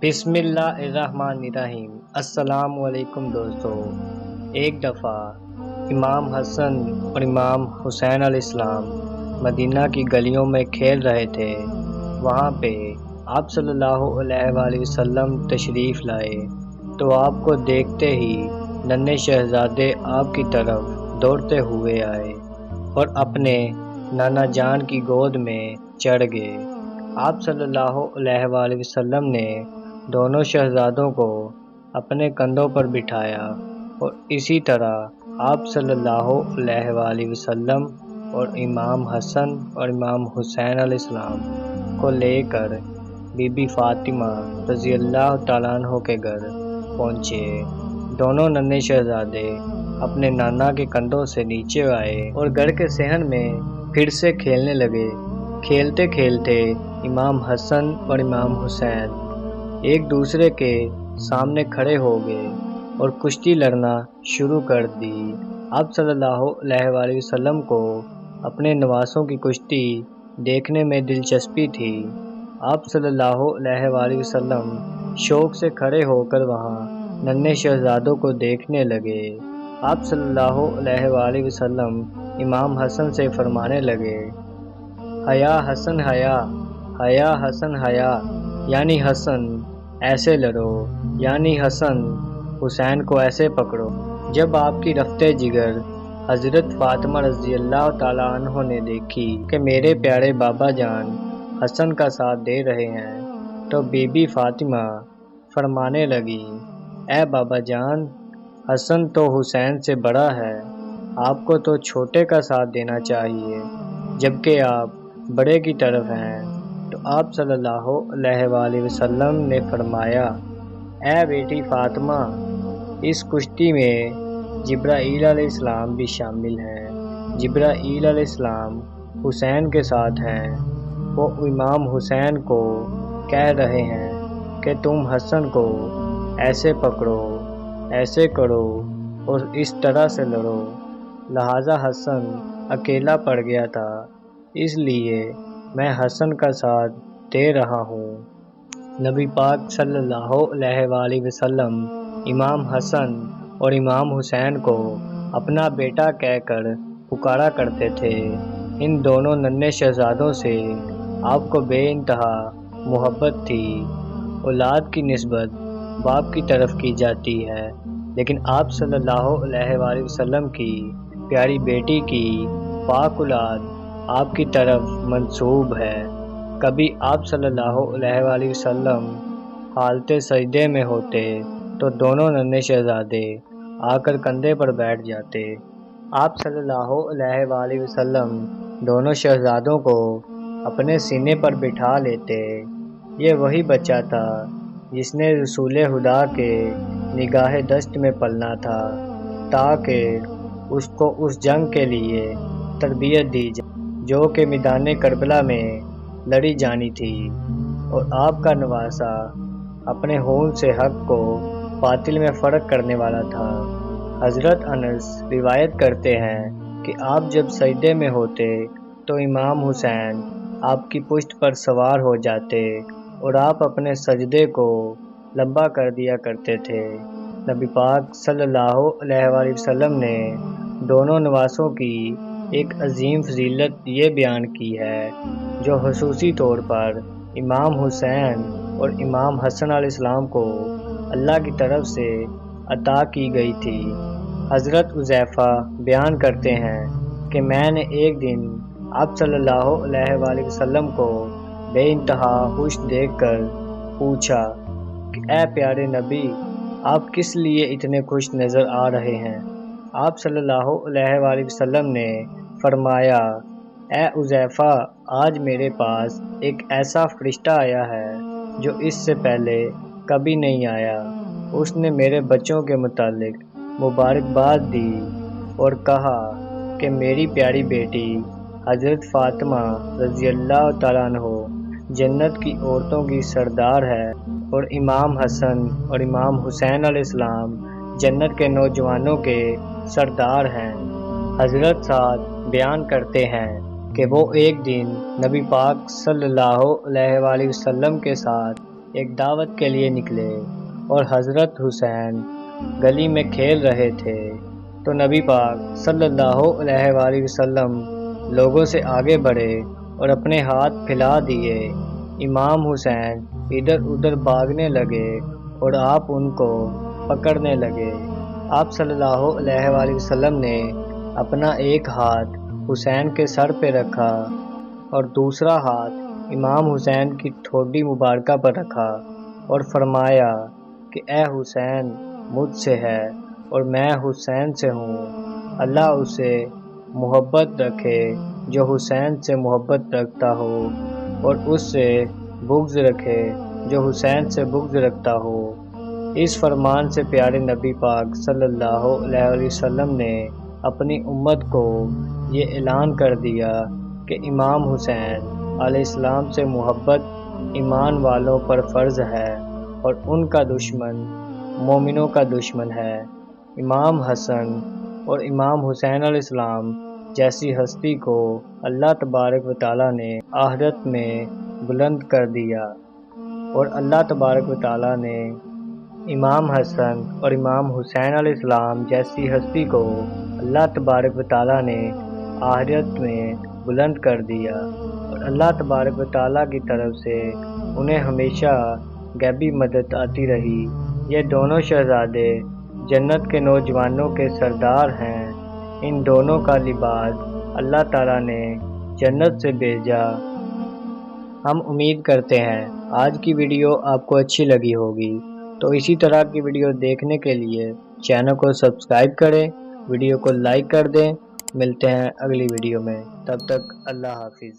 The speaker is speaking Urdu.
بسم اللہ الرحمن الرحیم۔ السلام علیکم دوستو۔ ایک دفعہ امام حسن اور امام حسین علیہ السلام مدینہ کی گلیوں میں کھیل رہے تھے۔ وہاں پہ آپ صلی اللہ علیہ وآلہ وسلم تشریف لائے تو آپ کو دیکھتے ہی ننھے شہزادے آپ کی طرف دوڑتے ہوئے آئے اور اپنے نانا جان کی گود میں چڑھ گئے۔ آپ صلی اللہ علیہ وآلہ وسلم نے دونوں شہزادوں کو اپنے کندھوں پر بٹھایا اور اسی طرح آپ صلی اللہ علیہ وآلہ وسلم اور امام حسن اور امام حسین علیہ السلام کو لے کر بی بی فاطمہ رضی اللہ تعالیٰ عنہ کے گھر پہنچے۔ دونوں ننھے شہزادے اپنے نانا کے کندھوں سے نیچے آئے اور گھر کے صحن میں پھر سے کھیلنے لگے۔ کھیلتے کھیلتے امام حسن اور امام حسین ایک دوسرے کے سامنے کھڑے ہو گئے اور کشتی لڑنا شروع کر دی۔ آپ صلی اللہ علیہ وآلہ وسلم کو اپنے نواسوں کی کشتی دیکھنے میں دلچسپی تھی۔ آپ صلی اللہ علیہ وآلہ وسلم شوق سے کھڑے ہو کر وہاں ننھے شہزادوں کو دیکھنے لگے۔ آپ صلی اللہ علیہ وآلہ وسلم امام حسن سے فرمانے لگے، حیا حسن حیا، حیا حسن حیا، یعنی حسن ایسے لڑو، یعنی حسن حسین کو ایسے پکڑو۔ جب آپ کی رفتے جگر حضرت فاطمہ رضی اللہ تعالیٰ عنہ نے دیکھی کہ میرے پیارے بابا جان حسن کا ساتھ دے رہے ہیں تو بی بی فاطمہ فرمانے لگی، اے بابا جان، حسن تو حسین سے بڑا ہے، آپ کو تو چھوٹے کا ساتھ دینا چاہیے، جبکہ آپ بڑے کی طرف ہیں۔ تو آپ صلی اللہ علیہ وآلہ وسلم نے فرمایا، اے بیٹی فاطمہ، اس کشتی میں جبرائیل علیہ السلام بھی شامل ہیں۔ جبرائیل علیہ السلام حسین کے ساتھ ہیں۔ وہ امام حسین کو کہہ رہے ہیں کہ تم حسن کو ایسے پکڑو، ایسے کرو اور اس طرح سے لڑو۔ لہٰذا حسن اکیلا پڑ گیا تھا، اس لیے میں حسن کا ساتھ دے رہا ہوں۔ نبی پاک صلی اللہ علیہ وآلہ وسلم امام حسن اور امام حسین کو اپنا بیٹا کہہ کر پکارا کرتے تھے۔ ان دونوں ننھے شہزادوں سے آپ کو بے انتہا محبت تھی۔ اولاد کی نسبت باپ کی طرف کی جاتی ہے، لیکن آپ صلی اللہ علیہ وآلہ وسلم کی پیاری بیٹی کی پاک اولاد آپ کی طرف منسوب ہے۔ کبھی آپ صلی اللہ علیہ وآلہ وسلم حالت سجدے میں ہوتے تو دونوں ننھے شہزادے آ کر کندھے پر بیٹھ جاتے۔ آپ صلی اللہ علیہ وآلہ وسلم دونوں شہزادوں کو اپنے سینے پر بٹھا لیتے۔ یہ وہی بچہ تھا جس نے رسول خدا کے نگاہ دشت میں پلنا تھا تاکہ اس کو اس جنگ کے لیے تربیت دی جائے جو کہ میدان کربلا میں لڑی جانی تھی، اور آپ کا نواسا اپنے خون سے حق کو باطل میں فرق کرنے والا تھا۔ حضرت انس روایت کرتے ہیں کہ آپ جب سجدے میں ہوتے تو امام حسین آپ کی پشت پر سوار ہو جاتے اور آپ اپنے سجدے کو لمبا کر دیا کرتے تھے۔ نبی پاک صلی اللہ علیہ وآلہ وسلم نے دونوں نواسوں کی ایک عظیم فضیلت یہ بیان کی ہے جو خصوصی طور پر امام حسین اور امام حسن علیہ السلام کو اللہ کی طرف سے عطا کی گئی تھی۔ حضرت حذیفہ بیان کرتے ہیں کہ میں نے ایک دن آپ صلی اللہ علیہ وآلہ وسلم کو بے انتہا خوش دیکھ کر پوچھا کہ اے پیارے نبی، آپ کس لیے اتنے خوش نظر آ رہے ہیں؟ آپ صلی اللہ علیہ وآلہ وسلم نے فرمایا، اے حذیفہ، آج میرے پاس ایک ایسا فرشتہ آیا ہے جو اس سے پہلے کبھی نہیں آیا۔ اس نے میرے بچوں کے متعلق مبارکباد دی اور کہا کہ میری پیاری بیٹی حضرت فاطمہ رضی اللہ تعالیٰ عنہ جنت کی عورتوں کی سردار ہے اور امام حسن اور امام حسین علیہ السلام جنت کے نوجوانوں کے سردار ہیں۔ حضرت سعد بیان کرتے ہیں کہ وہ ایک دن نبی پاک صلی اللہ علیہ وآلہ وسلم کے ساتھ ایک دعوت کے لیے نکلے اور حضرت حسین گلی میں کھیل رہے تھے تو نبی پاک صلی اللہ علیہ وآلہ وسلم لوگوں سے آگے بڑھے اور اپنے ہاتھ پھیلا دیے۔ امام حسین ادھر ادھر بھاگنے لگے اور آپ ان کو پکڑنے لگے۔ آپ صلی اللہ علیہ وآلہ وسلم نے اپنا ایک ہاتھ حسین کے سر پہ رکھا اور دوسرا ہاتھ امام حسین کی ٹھوڈی مبارکہ پر رکھا اور فرمایا کہ اے حسین مجھ سے ہے اور میں حسین سے ہوں، اللہ اسے محبت رکھے جو حسین سے محبت رکھتا ہو اور اس سے بغض رکھے جو حسین سے بغض رکھتا ہو۔ اس فرمان سے پیارے نبی پاک صلی اللہ علیہ وسلم نے اپنی امت کو یہ اعلان کر دیا کہ امام حسین علیہ السلام سے محبت ایمان والوں پر فرض ہے اور ان کا دشمن مومنوں کا دشمن ہے۔ امام حسن اور امام حسین علیہ السلام جیسی ہستی کو اللہ تبارک و تعالیٰ نے آخرت میں بلند کر دیا، اور اللہ تبارک و تعالیٰ نے امام حسن اور امام حسین علیہ السلام جیسی ہستی کو اللہ تبارک و تعالیٰ نے آخرت میں بلند کر دیا، اور اللہ تبارک و تعالیٰ کی طرف سے انہیں ہمیشہ غیبی مدد آتی رہی۔ یہ دونوں شہزادے جنت کے نوجوانوں کے سردار ہیں۔ ان دونوں کا لباس اللہ تعالیٰ نے جنت سے بھیجا۔ ہم امید کرتے ہیں آج کی ویڈیو آپ کو اچھی لگی ہوگی، تو اسی طرح کی ویڈیو دیکھنے کے لیے چینل کو سبسکرائب کریں، ویڈیو کو لائک کر دیں۔ ملتے ہیں اگلی ویڈیو میں، تب تک اللہ حافظ۔